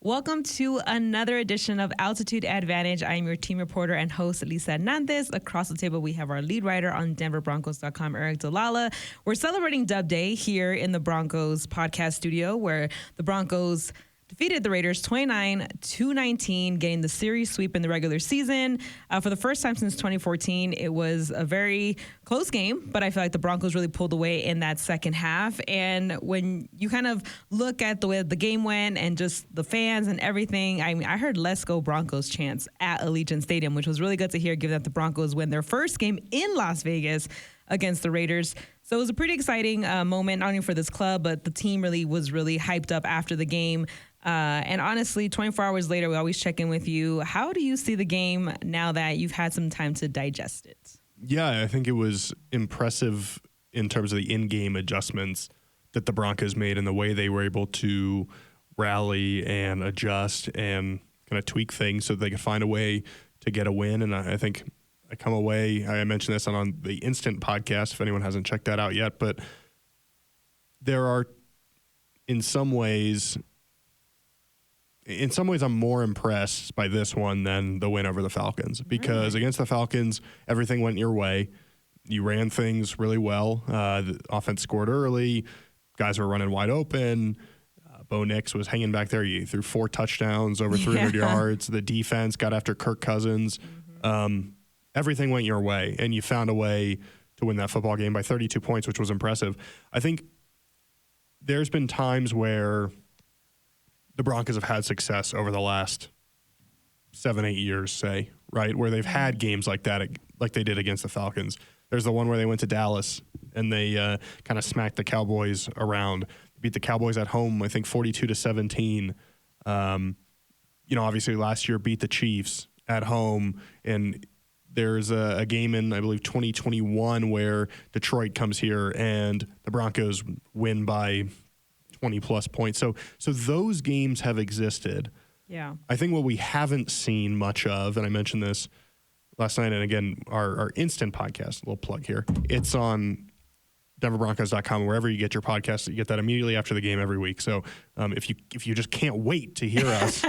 Welcome to another edition of Altitude Advantage. I am your team reporter and host, Elisa Hernandez. Across the table, we have our lead writer on DenverBroncos.com, Aric DiLalla. We're celebrating Dub Day here in the Broncos podcast studio, where the Broncos defeated the Raiders 29-19, getting the series sweep in the regular season. For the first time since 2014, it was a very close game, but I feel like the Broncos really pulled away in that second half. And when you kind of look at the way the game went and just the fans and everything, I mean, I heard "Let's go Broncos" chants at Allegiant Stadium, which was really good to hear, given that the Broncos win their first game in Las Vegas against the Raiders. So it was a pretty exciting moment, not only for this club, but the team was really hyped up after the game. And honestly, 24 hours later, we always check in with you. How do you see the game now that you've had some time to digest it? Yeah, I think it was impressive in terms of the in-game adjustments that the Broncos made and the way they were able to rally and adjust and kind of tweak things so that they could find a way to get a win. And I think I come away, I mentioned this on the Instant podcast, if anyone hasn't checked that out yet, but there are, in some ways, I'm more impressed by this one than the win over the Falcons, because against the Falcons, everything went your way. You ran things really well. The offense scored early. Guys were running wide open. Bo Nix was hanging back there. You threw 4 touchdowns, over 300 yards. The defense got after Kirk Cousins. Everything went your way, and you found a way to win that football game by 32 points, which was impressive. I think there's been times where the Broncos have had success over the last 7-8 years, say, right, where they've had games like that, like they did against the Falcons. There's the one where they went to Dallas and they kind of smacked the Cowboys around, beat the Cowboys at home, I think 42-17. Obviously last year beat the Chiefs at home, and there's a game in, I believe, 2021 where Detroit comes here and the Broncos win by 20-plus points. So those games have existed. Yeah. I think what we haven't seen much of, and I mentioned this last night, and again, our Instant podcast, a little plug here, it's on DenverBroncos.com, wherever you get your podcast. You get that immediately after the game every week. So if you just can't wait to hear us,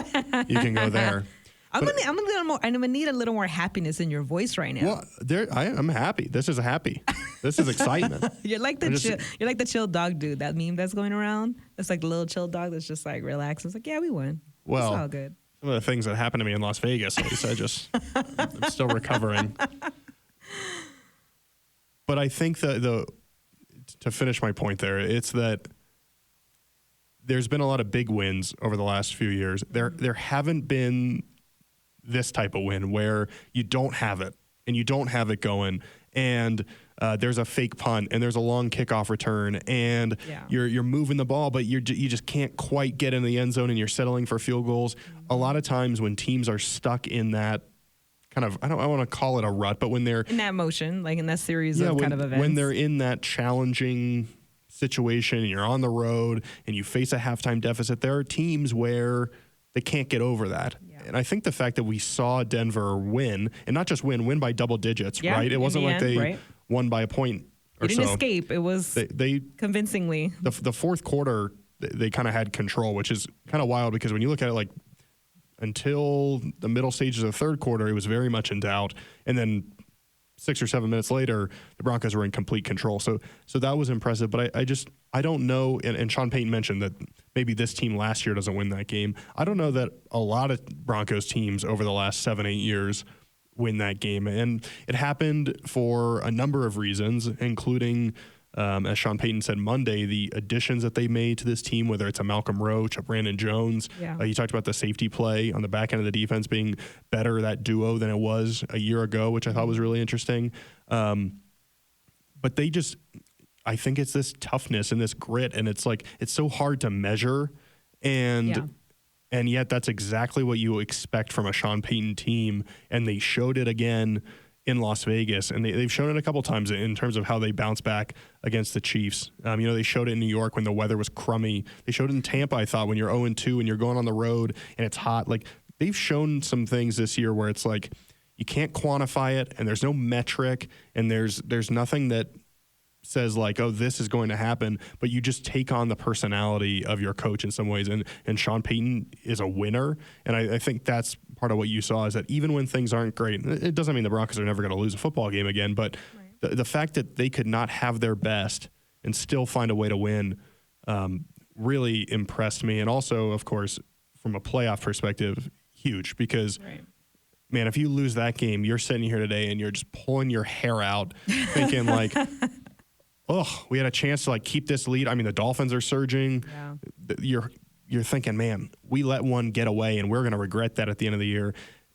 you can go there. I'm gonna need a little more happiness in your voice right now. Well, I'm happy. This is happy. This is excitement. You're like the chill dog dude. That meme that's going around. It's like the little chill dog that's just like relaxed. It's like, yeah, we won. Well, it's all good. Some of the things that happened to me in Las Vegas, at least, I'm still recovering. But I think that to finish my point there, it's that there's been a lot of big wins over the last few years. There haven't been this type of win where you don't have it and you don't have it going, and there's a fake punt and there's a long kickoff return, and you're moving the ball, but you just can't quite get in the end zone and you're settling for field goals. A lot of times when teams are stuck in that kind of, I want to call it a rut, but when they're in that motion, like in that series of kind of events, when they're in that challenging situation and you're on the road and you face a halftime deficit, there are teams where they can't get over that. And I think the fact that we saw Denver win, and not just win by double digits, right? It wasn't like they won by a point or so. It didn't escape. It was they convincingly. The fourth quarter, they kind of had control, which is kind of wild, because when you look at it, like, until the middle stages of the third quarter, it was very much in doubt. And then 6 or 7 minutes later, the Broncos were in complete control. So that was impressive. But I don't know, and Sean Payton mentioned that maybe this team last year doesn't win that game. I don't know that a lot of Broncos teams over the last 7-8 years win that game. And it happened for a number of reasons, including, as Sean Payton said Monday, the additions that they made to this team, whether it's a Malcolm Roach, a Brandon Jones. You talked about the safety play on the back end of the defense being better, that duo, than it was a year ago, which I thought was really interesting. But they just, I think it's this toughness and this grit, and it's like, it's so hard to measure. And yet that's exactly what you expect from a Sean Payton team. And they showed it again in Las Vegas, and they've shown it a couple times in terms of how they bounce back against the Chiefs. They showed it in New York when the weather was crummy. They showed it in Tampa, I thought, when you're 0-2 and you're going on the road and it's hot. Like, they've shown some things this year where it's like you can't quantify it, and there's no metric, and there's nothing that says like, oh, this is going to happen, but you just take on the personality of your coach in some ways. And Sean Payton is a winner. And I think that's part of what you saw, is that even when things aren't great, it doesn't mean the Broncos are never going to lose a football game again, but the fact that they could not have their best and still find a way to win really impressed me. And also, of course, from a playoff perspective, huge, because man, if you lose that game, you're sitting here today and you're just pulling your hair out thinking like, oh, we had a chance to like keep this lead. I mean, the Dolphins are surging. Yeah. You're thinking, man, we let one get away and we're going to regret that at the end of the year.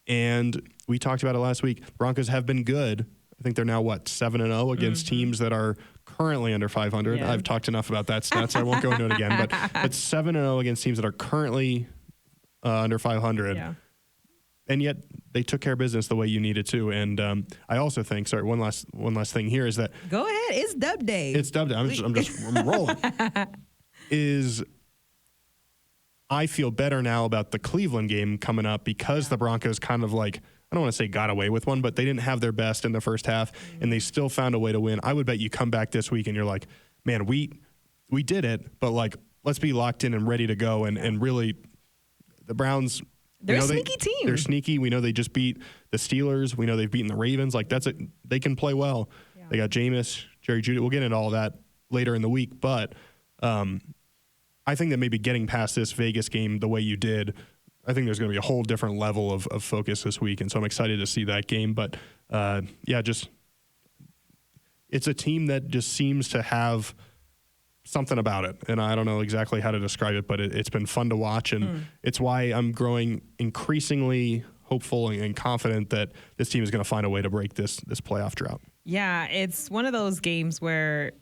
And we talked about it last week. Broncos have been good. I think they're now 7-0 against teams that are currently under 500. Yeah. I've talked enough about that stat, so I won't go into it again. But 7-0 against teams that are currently under 500. Yeah. And yet they took care of business the way you needed to. And I also think, sorry, one last thing here is that. Go ahead. It's dub day. It's dub day. I'm rolling. I feel better now about the Cleveland game coming up because the Broncos kind of like, I don't want to say got away with one, but they didn't have their best in the first half and they still found a way to win. I would bet you come back this week and you're like, man, we did it, but like, let's be locked in and ready to go. And really the Browns, they're a sneaky team. They're sneaky. We know they just beat the Steelers. We know they've beaten the Ravens. Like that's it. They can play well. Yeah. They got Jameis, Jerry Jeudy. We'll get into all that later in the week. But I think that maybe getting past this Vegas game the way you did, I think there's going to be a whole different level of focus this week. And so I'm excited to see that game. But it's a team that just seems to have something about it. And I don't know exactly how to describe it, but it's been fun to watch. And it's why I'm growing increasingly hopeful and confident that this team is going to find a way to break this playoff drought. Yeah, it's one of those games where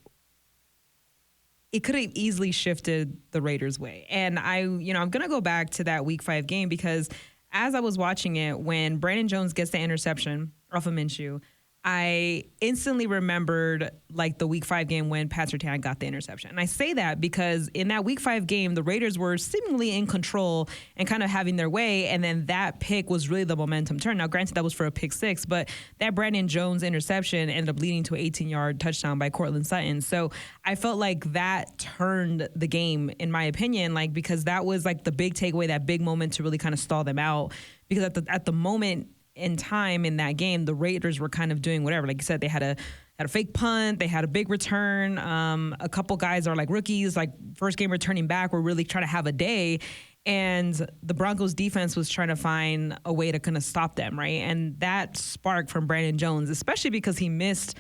it could have easily shifted the Raiders' way. And I'm going to go back to that Week 5 game because as I was watching it, when Brandon Jones gets the interception off of Minshew, I instantly remembered like the Week 5 game when Pat Surtain got the interception. And I say that because in that Week 5 game, the Raiders were seemingly in control and kind of having their way. And then that pick was really the momentum turn. Now, granted, that was for a pick 6, but that Brandon Jones interception ended up leading to an 18-yard touchdown by Courtland Sutton. So I felt like that turned the game, in my opinion, like because that was like the big takeaway, that big moment to really kind of stall them out. Because at the moment in time in that game, the Raiders were kind of doing whatever. Like you said, they had a fake punt, they had a big return. A couple guys are like rookies, like first game returning back, were really trying to have a day. And the Broncos defense was trying to find a way to kind of stop them, right? And that spark from Brandon Jones, especially because he missed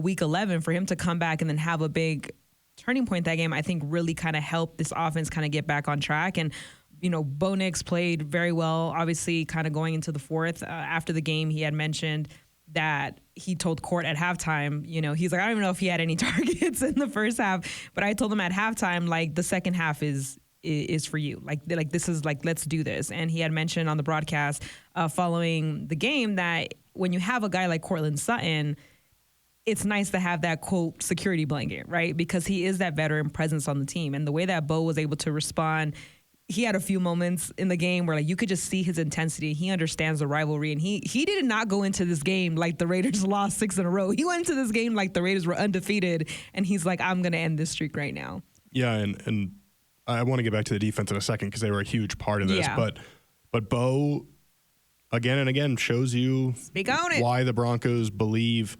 Week 11, for him to come back and then have a big turning point that game, I think really kind of helped this offense kind of get back on track. And Bo Nix played very well, obviously kind of going into the fourth. After the game, he had mentioned that he told Court at halftime, he's like, I don't even know if he had any targets in the first half, but I told him at halftime, like, the second half is for you. Like this is like, let's do this. And he had mentioned on the broadcast following the game that when you have a guy like Courtland Sutton, it's nice to have that, quote, security blanket, right? Because he is that veteran presence on the team. And the way that Bo was able to respond, he had a few moments in the game where like you could just see his intensity. He understands the rivalry, and he did not go into this game like the Raiders lost 6 in a row. He went into this game like the Raiders were undefeated, and he's like, I'm going to end this streak right now. Yeah, and I want to get back to the defense in a second because they were a huge part of this. Yeah. But Bo, again and again, shows you why the Broncos believe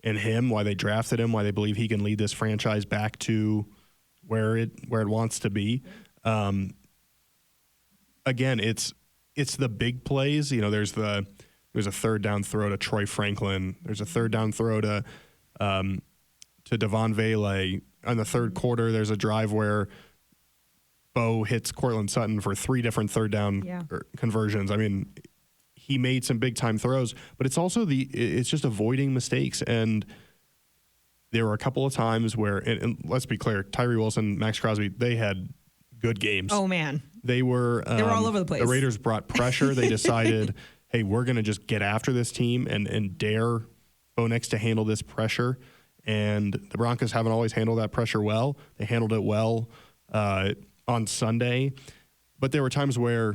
in him, why they drafted him, why they believe he can lead this franchise back to where it wants to be. Again, it's the big plays. There's a third down throw to Troy Franklin. There's a third down throw to Devon Vele. In the third quarter, there's a drive where Bo hits Courtland Sutton for 3 different third down conversions. I mean, he made some big time throws, but it's also it's just avoiding mistakes. And there were a couple of times where, and let's be clear, Tyree Wilson, Max Crosby, they had good games. Oh man. They were all over the place. The Raiders brought pressure. They decided, hey, we're going to just get after this team and dare Bo Nix to handle this pressure. And the Broncos haven't always handled that pressure well. They handled it well on Sunday. But there were times where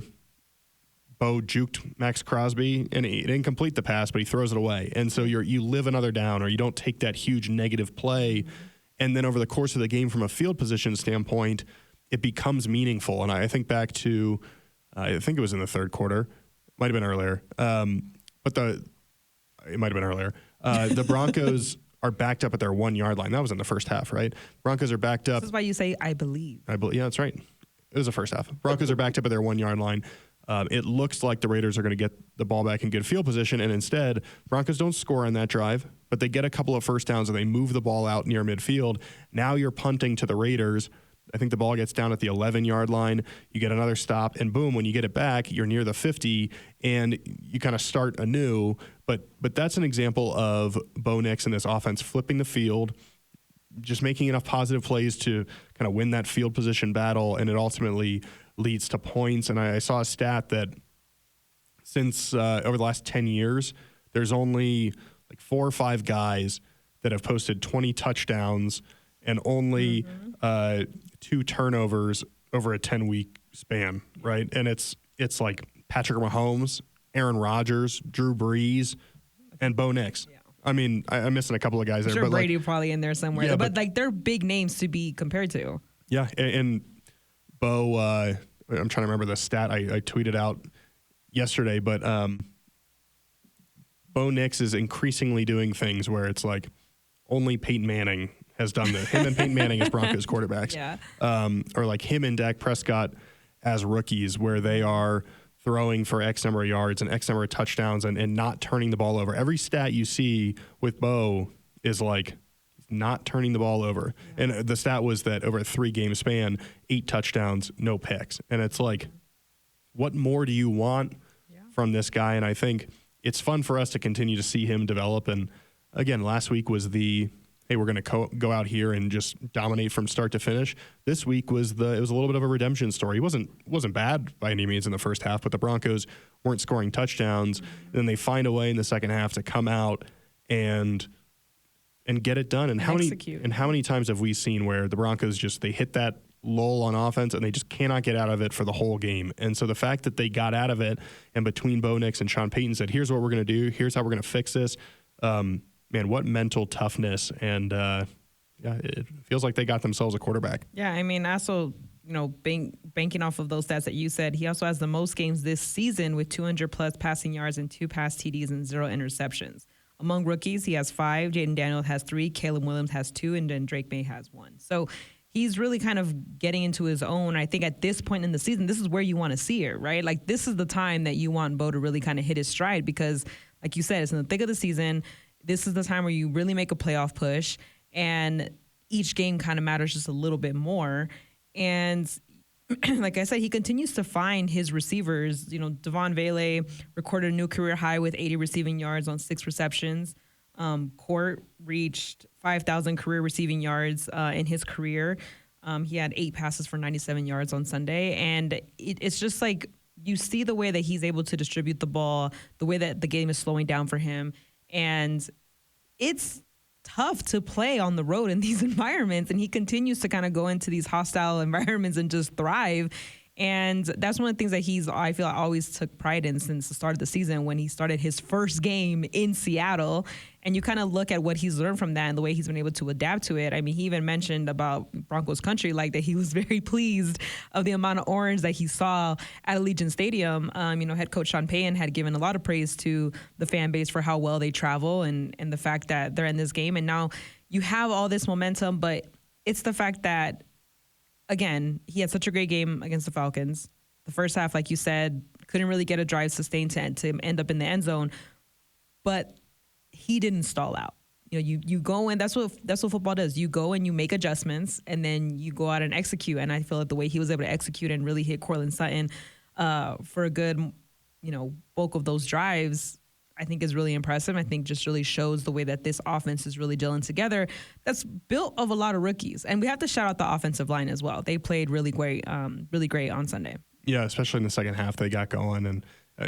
Bo juked Max Crosby, and he didn't complete the pass, but he throws it away. And so you live another down, or you don't take that huge negative play. And then over the course of the game, from a field position standpoint, it becomes meaningful. And I think back to, I think it was in the third quarter, might have been earlier, it might have been earlier. The Broncos are backed up at their 1 yard line. That was in the first half, right? Broncos are backed up. This is why you say, I believe. Yeah, that's right. It was the first half. Broncos are backed up at their 1 yard line. It looks like the Raiders are going to get the ball back in good field position, and instead, Broncos don't score on that drive, but they get a couple of first downs and they move the ball out near midfield. Now you're punting to the Raiders. I think the ball gets down at the 11-yard line. You get another stop, and boom, when you get it back, you're near the 50, and you kind of start anew. But that's an example of Bo Nix and this offense flipping the field, just making enough positive plays to kind of win that field position battle, and it ultimately leads to points. And I saw a stat that since over the last 10 years, there's only like 4 or 5 guys that have posted 20 touchdowns and only 2 turnovers over a 10-week span, right? And it's like Patrick Mahomes, Aaron Rodgers, Drew Brees, and Bo Nix. Yeah. I mean, I'm missing a couple of guys there. Sure, but Brady probably in there somewhere. Yeah, but like they're big names to be compared to. Yeah, and Bo, I'm trying to remember the stat I tweeted out yesterday, but Bo Nix is increasingly doing things where it's like only Peyton Manning has done this. Him and Peyton Manning as Broncos quarterbacks. Yeah. Or like him and Dak Prescott as rookies, where they are throwing for X number of yards and X number of touchdowns and not turning the ball over. Every stat you see with Bo is like not turning the ball over. Yeah. And the stat was that over a 3-game span, 8 touchdowns, no picks. And it's like, what more do you want from this guy? And I think it's fun for us to continue to see him develop. And again, last week was the, hey, we're going to go out here and just dominate from start to finish. This week it was a little bit of a redemption story. He wasn't bad by any means in the first half, but the Broncos weren't scoring touchdowns. And then they find a way in the second half to come out and get it done. And how many times have we seen where the Broncos they hit that lull on offense and they just cannot get out of it for the whole game. And so the fact that they got out of it, and between Bo Nix and Sean Payton said, here's what we're going to do, here's how we're going to fix this. Man, what mental toughness. And it feels like they got themselves a quarterback. Yeah, I mean, also, banking off of those stats that you said, he also has the most games this season with 200-plus passing yards and 2 pass TDs and 0 interceptions. Among rookies, he has 5. Jaden Daniels has 3. Caleb Williams has 2. And then Drake May has 1. So he's really kind of getting into his own. I think at this point in the season, this is where you want to see it, right? Like, this is the time that you want Bo to really kind of hit his stride because, like you said, it's in the thick of the season. This is the time where you really make a playoff push, and each game kind of matters just a little bit more. And like I said, he continues to find his receivers. Devon Vele recorded a new career high with 80 receiving yards on 6 receptions. Court reached 5,000 career receiving yards in his career. He had 8 passes for 97 yards on Sunday. And it's just like you see the way that he's able to distribute the ball, the way that the game is slowing down for him. And it's tough to play on the road in these environments, and he continues to kind of go into these hostile environments and just thrive. And that's one of the things that I feel always took pride in since the start of the season when he started his first game in Seattle. And you kind of look at what he's learned from that and the way he's been able to adapt to it. I mean, he even mentioned about Broncos country, like that he was very pleased of the amount of orange that he saw at Allegiant Stadium. Head coach Sean Payton had given a lot of praise to the fan base for how well they travel and the fact that they're in this game. And now you have all this momentum, but it's the fact that, again, he had such a great game against the Falcons. The first half, like you said, couldn't really get a drive sustained to end up in the end zone. But he didn't stall out. You go in. That's what football does. You go and you make adjustments, and then you go out and execute. And I feel like the way he was able to execute and really hit Courtland Sutton for a good, bulk of those drives, I think is really impressive. I think just really shows the way that this offense is really gelling together. That's built of a lot of rookies, and we have to shout out the offensive line as well. They played really great on Sunday. Yeah, especially in the second half, they got going and.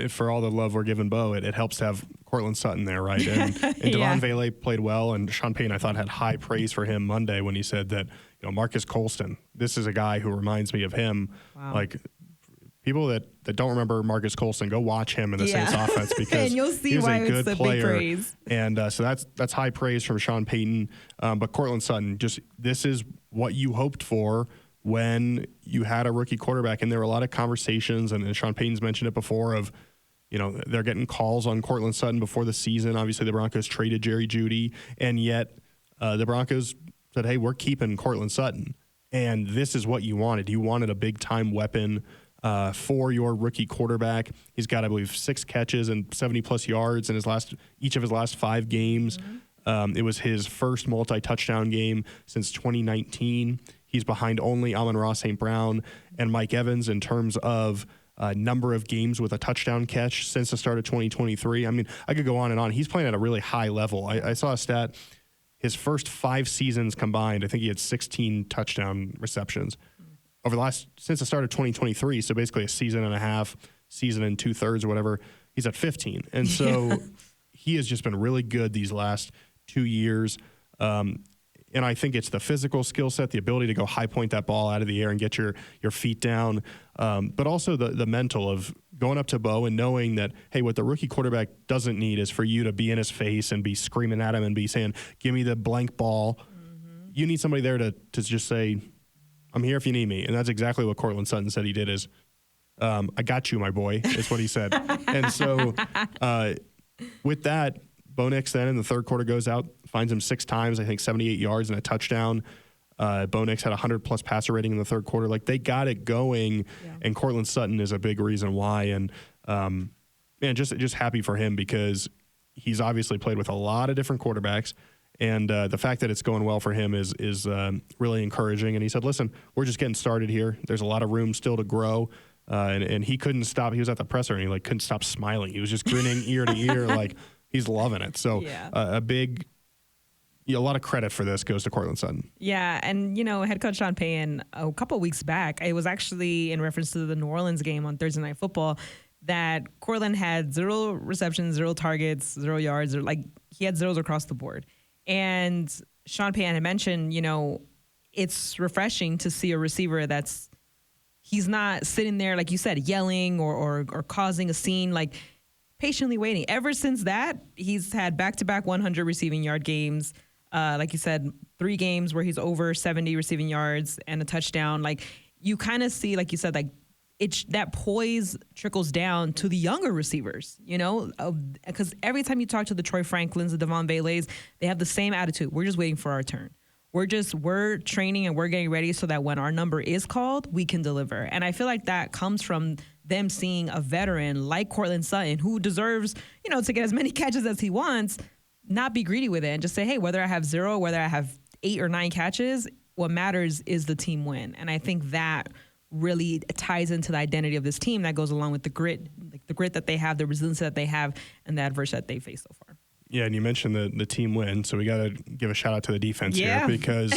For all the love we're giving Bo, it helps to have Courtland Sutton there, right? And Devon Vele played well, and Sean Payton, I thought, had high praise for him Monday when he said that, Marcus Colston, this is a guy who reminds me of him. Wow. Like, people that don't remember Marcus Colston, go watch him in the Saints offense because and you'll see he was why a good it's player. big praise. And so that's high praise from Sean Payton. But Courtland Sutton, just this is what you hoped for when you had a rookie quarterback. And there were a lot of conversations, and Sean Payton's mentioned it before, of, you know, they're getting calls on Courtland Sutton before the season. Obviously, the Broncos traded Jerry Jeudy, and yet the Broncos said, hey, we're keeping Courtland Sutton. And this is what you wanted. You wanted a big-time weapon for your rookie quarterback. He's got, I believe, 6 catches and 70-plus yards in each of his last 5 games. It was his first multi-touchdown game since 2019. He's behind only Amon-Ra St. Brown and Mike Evans in terms of number of games with a touchdown catch since the start of 2023. I mean, I could go on and on. He's playing at a really high level. I saw a stat. His first 5 seasons combined, I think he had 16 touchdown receptions since the start of 2023. So basically a season and a half, season and 2/3 or whatever. He's at 15. And so he has just been really good these last 2 years. And I think it's the physical skill set, the ability to go high point that ball out of the air and get your feet down, but also the mental of going up to Bo and knowing that, hey, what the rookie quarterback doesn't need is for you to be in his face and be screaming at him and be saying, give me the blank ball. You need somebody there to just say, I'm here if you need me. And that's exactly what Courtland Sutton said he did is, I got you, my boy, is what he said. And so with that, Bo Nix then in the third quarter goes out, finds him 6 times, I think 78 yards and a touchdown. Bo Nix had 100-plus passer rating in the third quarter. Like, they got it going, and Courtland Sutton is a big reason why. And, man, just happy for him because he's obviously played with a lot of different quarterbacks, and the fact that it's going well for him is really encouraging. And he said, listen, we're just getting started here. There's a lot of room still to grow. And he couldn't stop. He was at the presser, and he, couldn't stop smiling. He was just grinning ear to ear, like, he's loving it. So a lot of credit for this goes to Courtland Sutton. Yeah, and, head coach Sean Payton, a couple of weeks back, it was actually in reference to the New Orleans game on Thursday Night Football, that Courtland had 0 receptions, 0 targets, 0 yards, he had zeros across the board. And Sean Payton had mentioned, it's refreshing to see a receiver he's not sitting there, like you said, yelling or causing a scene, patiently waiting. Ever since that, he's had back-to-back 100 receiving yard games. Like you said, 3 games where he's over 70 receiving yards and a touchdown. You kind of see, like you said, that poise trickles down to the younger receivers, because every time you talk to the Troy Franklins, the Devon Baileys, they have the same attitude. We're just waiting for our turn. We're training and we're getting ready so that when our number is called, we can deliver. And I feel like that comes from them seeing a veteran like Courtland Sutton, who deserves, to get as many catches as he wants, not be greedy with it and just say, hey, whether I have 0, whether I have 8 or 9 catches, what matters is the team win. And I think that really ties into the identity of this team that goes along with the grit that they have, the resilience that they have, and the adversity that they face so far. Yeah, and you mentioned the team win, so we got to give a shout out to the defense here because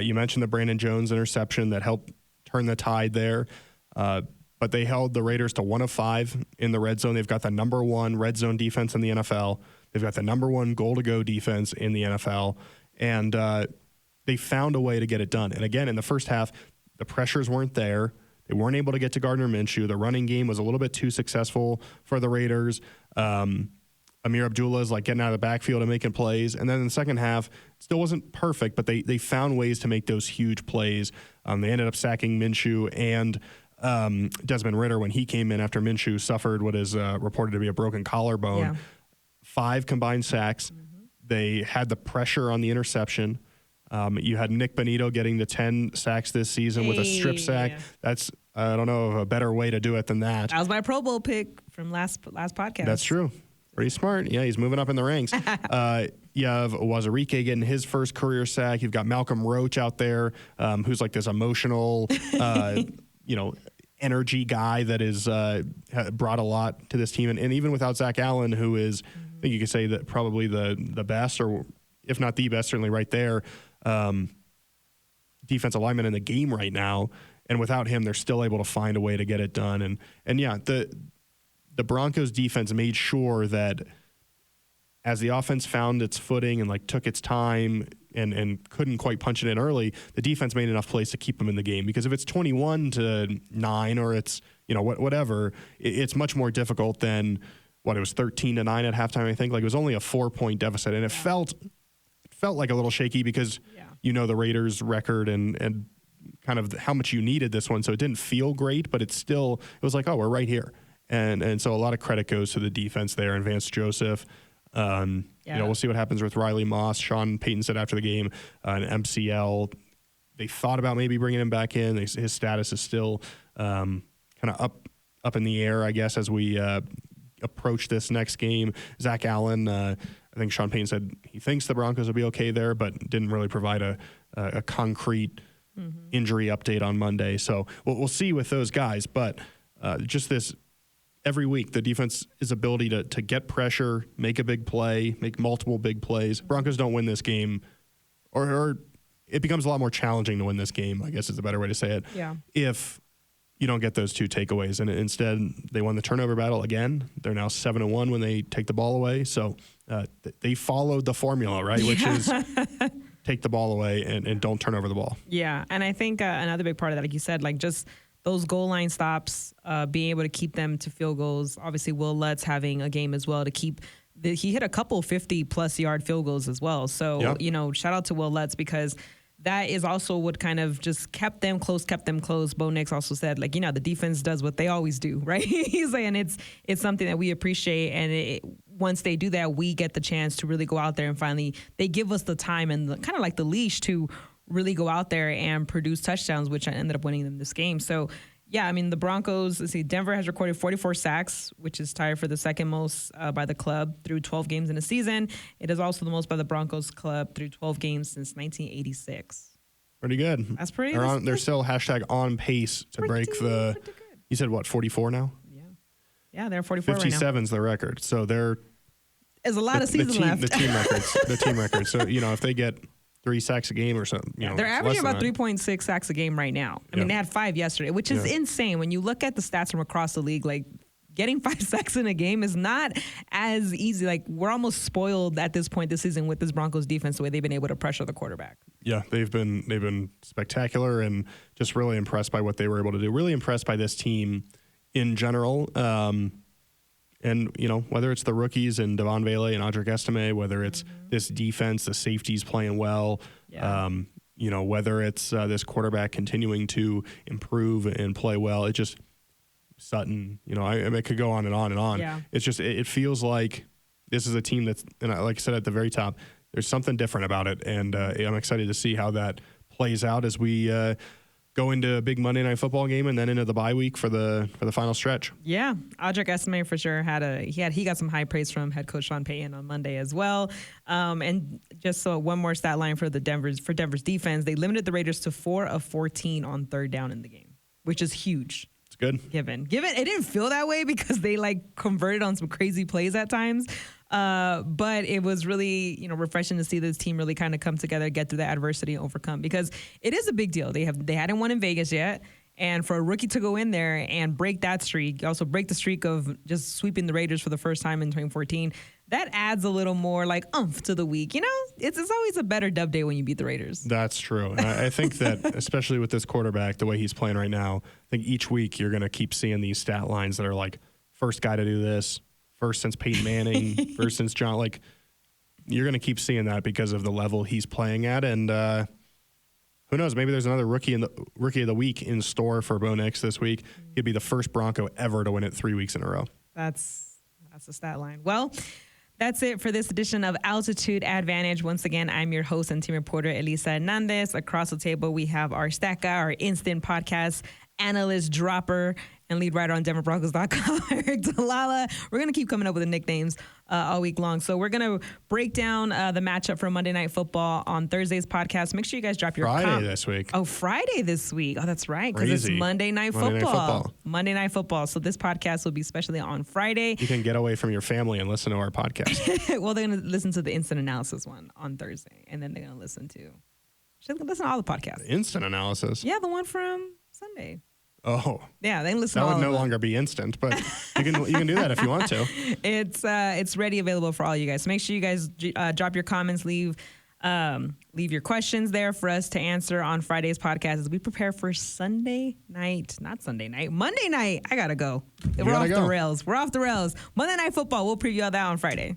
you mentioned the Brandon Jones interception that helped turn the tide there. But they held the Raiders to 1 of 5 in the red zone. They've got the number 1 red zone defense in the NFL. They've got the number 1 goal-to-go defense in the NFL. And they found a way to get it done. And again, in the first half, the pressures weren't there. They weren't able to get to Gardner Minshew. The running game was a little bit too successful for the Raiders. Amir Abdullah is getting out of the backfield and making plays. And then in the second half, it still wasn't perfect, but they found ways to make those huge plays. They ended up sacking Minshew and Desmond Ridder when he came in after Minshew suffered what is reported to be a broken collarbone. Yeah. 5 combined sacks. Mm-hmm. They had the pressure on the interception. You had Nick Bonito getting the 10 sacks this season with a strip sack. Yeah. That's, I don't know of a better way to do it than that. That was my Pro Bowl pick from last podcast. That's true. Pretty smart. Yeah, he's moving up in the ranks. You have Wazirike getting his first career sack. You've got Malcolm Roach out there, who's this emotional, energy guy that is brought a lot to this team. And even without Zach Allen, who is, I think you could say that probably the best, or if not the best, certainly right there, defensive lineman in the game right now. And without him, they're still able to find a way to get it done. And yeah, the Broncos defense made sure that as the offense found its footing and took its time, and couldn't quite punch it in early, the defense made enough plays to keep them in the game. Because if it's 21-9 or it's, whatever, it's much more difficult than it was 13-9 at halftime, I think. Like, it was only a 4-point deficit, and it felt like a little shaky because the Raiders' record and kind of how much you needed this one, so it didn't feel great, but it was like, oh, we're right here. And so a lot of credit goes to the defense there and Vance Joseph. We'll see what happens with Riley Moss. Sean Payton said after the game, an MCL, they thought about maybe bringing him back in. His status is still kind of up in the air, I guess, as we approach this next game. Zach Allen, I think Sean Payton said he thinks the Broncos will be okay there, but didn't really provide a concrete injury update on Monday. So we'll see with those guys. But just this, every week, the defense's ability to get pressure, make a big play, make multiple big plays. Broncos don't win this game, or it becomes a lot more challenging to win this game, I guess is a better way to say it. Yeah. If you don't get those two takeaways. And instead, they won the turnover battle again. They're now 7-1 when they take the ball away. So they followed the formula, right? Which is take the ball away and don't turn over the ball. Yeah. And I think another big part of that, like you said, like just those goal line stops, being able to keep them to field goals. Obviously, Will Lutz having a game as well to keep he hit a couple 50-plus yard field goals as well. So, shout out to Will Lutz because that is also what kind of just kept them close. Bo Nix also said, like, the defense does what they always do, right? He's like, and it's something that we appreciate. And once they do that, we get the chance to really go out there and finally they give us the time and kind of like the leash to really go out there and produce touchdowns, which ended up winning them this game. So, yeah, I mean, the Broncos, let's see, Denver has recorded 44 sacks, which is tied for the second most by the club through 12 games in a season. It is also the most by the Broncos club through 12 games since 1986. Pretty good. That's pretty good. They're still #on pace to break the, you said what, 44 now? Yeah. Yeah, they're 44 right now. 57's the record. So there's a lot of season left. The team record. So, if they get 3 sacks a game or something. They're averaging about 3.6 sacks a game right now. I mean, they had 5 yesterday, which is insane. When you look at the stats from across the league, like getting 5 sacks in a game is not as easy. Like, we're almost spoiled at this point this season with this Broncos defense, the way they've been able to pressure the quarterback. Yeah, they've been spectacular and just really impressed by what they were able to do. Really impressed by this team in general. And, whether it's the rookies and Devon Vele and Audric Estime, whether it's this defense, the safeties playing well, whether it's this quarterback continuing to improve and play well, it just, Sutton, it could go on and on and on. Yeah. It's just, it feels like this is a team that's, and like I said at the very top, there's something different about it. And I'm excited to see how that plays out as we go into a big Monday Night Football game and then into the bye week for the final stretch. Yeah, Audric Estime for sure he got some high praise from head coach Sean Payton on Monday as well. And just so one more stat line for Denver's defense, they limited the Raiders to 4 of 14 on third down in the game, which is huge. It's good. Given it didn't feel that way because they converted on some crazy plays at times. But it was really, refreshing to see this team really kind of come together, get through the adversity and overcome, because it is a big deal. They hadn't won in Vegas yet. And for a rookie to go in there and break that streak, also break the streak of just sweeping the Raiders for the first time in 2014, that adds a little more oomph to the week. It's always a better dub day when you beat the Raiders. That's true. And I think that especially with this quarterback, the way he's playing right now, I think each week you're going to keep seeing these stat lines that are like, first guy to do this, first since Peyton Manning, first since John. You're going to keep seeing that because of the level he's playing at. And who knows? Maybe there's another rookie of the week in store for Bo Nix this week. He'd be the first Bronco ever to win it 3 weeks in a row. That's a stat line. Well, that's it for this edition of Altitude Advantage. Once again, I'm your host and team reporter, Elisa Hernandez. Across the table, we have our stat guy, our instant podcast analyst, dropper, and lead writer on DenverBroncos.com, Aric DiLalla. We're going to keep coming up with the nicknames all week long. So we're going to break down the matchup for Monday Night Football on Thursday's podcast. Make sure you guys drop your Friday this week. Oh, Friday this week. Oh, that's right, because it's Monday Night Football. Monday Night Football. So this podcast will be especially on Friday. You can get away from your family and listen to our podcast. Well, they're going to listen to the instant analysis one on Thursday, and then they're going to listen to listen to all the podcasts. The instant analysis? Yeah, the one from Sunday. Oh, yeah, they listen. That would no longer be instant, but you can do that if you want to. It's ready, available for all you guys. So make sure you guys drop your comments, leave Leave your questions there for us to answer on Friday's podcast as we prepare for Monday night. I gotta go. We're off the rails. Monday Night Football. We'll preview all that on Friday.